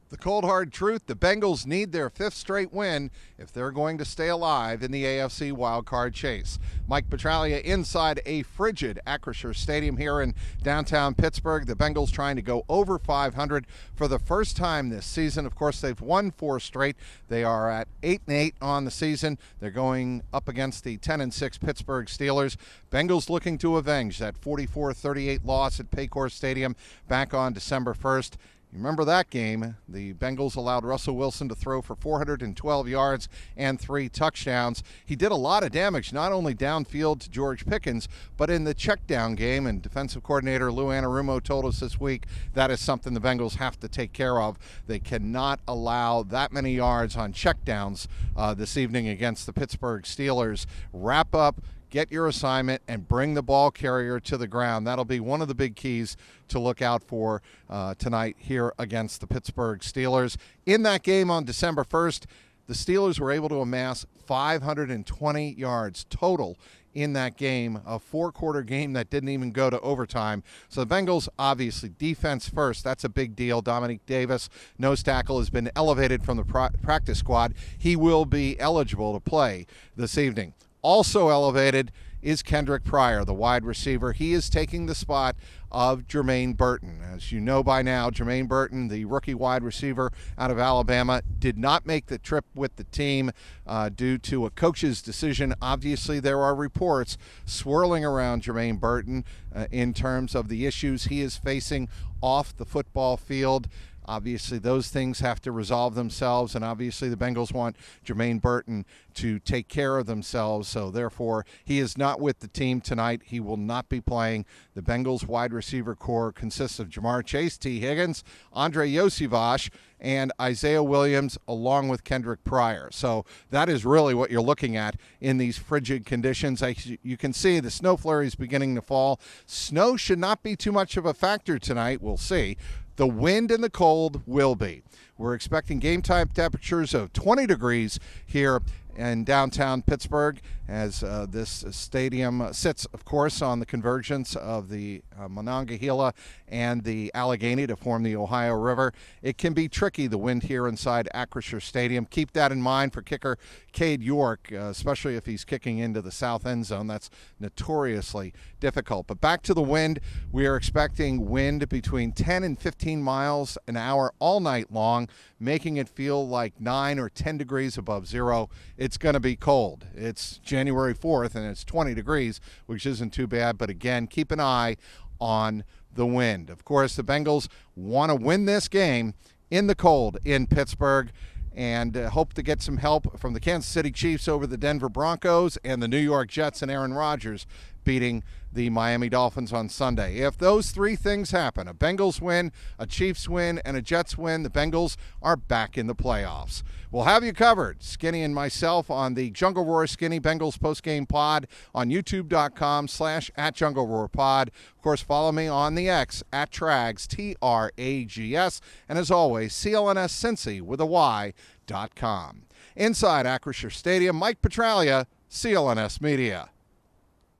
The cold hard truth, the Bengals need their fifth straight win if they're going to stay alive in the AFC wildcard chase. Mike Petraglia inside a frigid Acrisure Stadium here in downtown Pittsburgh. The Bengals trying to go over 500 for the first time this season. Of course, they've won 4 straight. They are at 8-8 on the season. They're going up against the 10-6 Pittsburgh Steelers. Bengals looking to avenge that 44-38 loss at Paycor Stadium back on December 1st. You remember that game? The Bengals allowed Russell Wilson to throw for 412 yards and 3 touchdowns. He did a lot of damage, not only downfield to George Pickens, but in the check-down game. And defensive coordinator Lou Anarumo told us this week that is something the Bengals have to take care of. They cannot allow that many yards on checkdowns this evening against the Pittsburgh Steelers. Wrap up, get your assignment, and bring the ball carrier to the ground. That'll be one of the big keys to look out for tonight here against the Pittsburgh Steelers. In that game on December 1st, the Steelers were able to amass 520 yards total in that game, a 4-quarter game that didn't even go to overtime. So the Bengals, obviously, defense first. That's a big deal. Dominique Davis, nose tackle, has been elevated from the practice squad. He will be eligible to play this evening. Also elevated is Kendrick Pryor, the wide receiver. He is taking the spot of Jermaine Burton. As you know by now, Jermaine Burton, the rookie wide receiver out of Alabama, did not make the trip with the team due to a coach's decision. Obviously, there are reports swirling around Jermaine Burton in terms of the issues he is facing off the football field. Obviously, those things have to resolve themselves, and obviously the Bengals want Jermaine Burton to take care of themselves, so therefore he is not with the team tonight. He will not be playing. The Bengals wide receiver core consists of Jamar Chase, T. Higgins, Andre Yosivas, and Isaiah Williams, along with Kendrick Pryor. So that is really what you're looking at in these frigid conditions. You can see the snow flurries beginning to fall. Snow should not be too much of a factor tonight. We'll see. The wind and the cold will be. We're expecting game time temperatures of 20 degrees here in downtown Pittsburgh as this stadium sits, of course, on the convergence of the Monongahela and the Allegheny to form the Ohio River. It can be tricky, the wind here inside Acrisure Stadium. Keep that in mind for kicker Cade York, especially if he's kicking into the south end zone. That's notoriously difficult. But back to the wind, we are expecting wind between 10 and 15 miles an hour all night long, making it feel like 9 or 10 degrees above zero. It's going to be cold. It's January 4th, and it's 20 degrees, which isn't too bad. But again, keep an eye on the wind. Of course, the Bengals want to win this game in the cold in Pittsburgh and hope to get some help from the Kansas City Chiefs over the Denver Broncos and the New York Jets and Aaron Rodgers beating the Miami Dolphins on Sunday. If those 3 things happen, a Bengals win, a Chiefs win, and a Jets win, the Bengals are back in the playoffs. We'll have you covered, Skinny and myself, on the Jungle Roar Skinny Bengals postgame pod on youtube.com/@JungleRoarPod. Of course, follow me on the X @Trags, TRAGS, and as always, CLNSCincy with a Y.com. Inside Acrisure Stadium, Mike Petraglia, CLNS Media.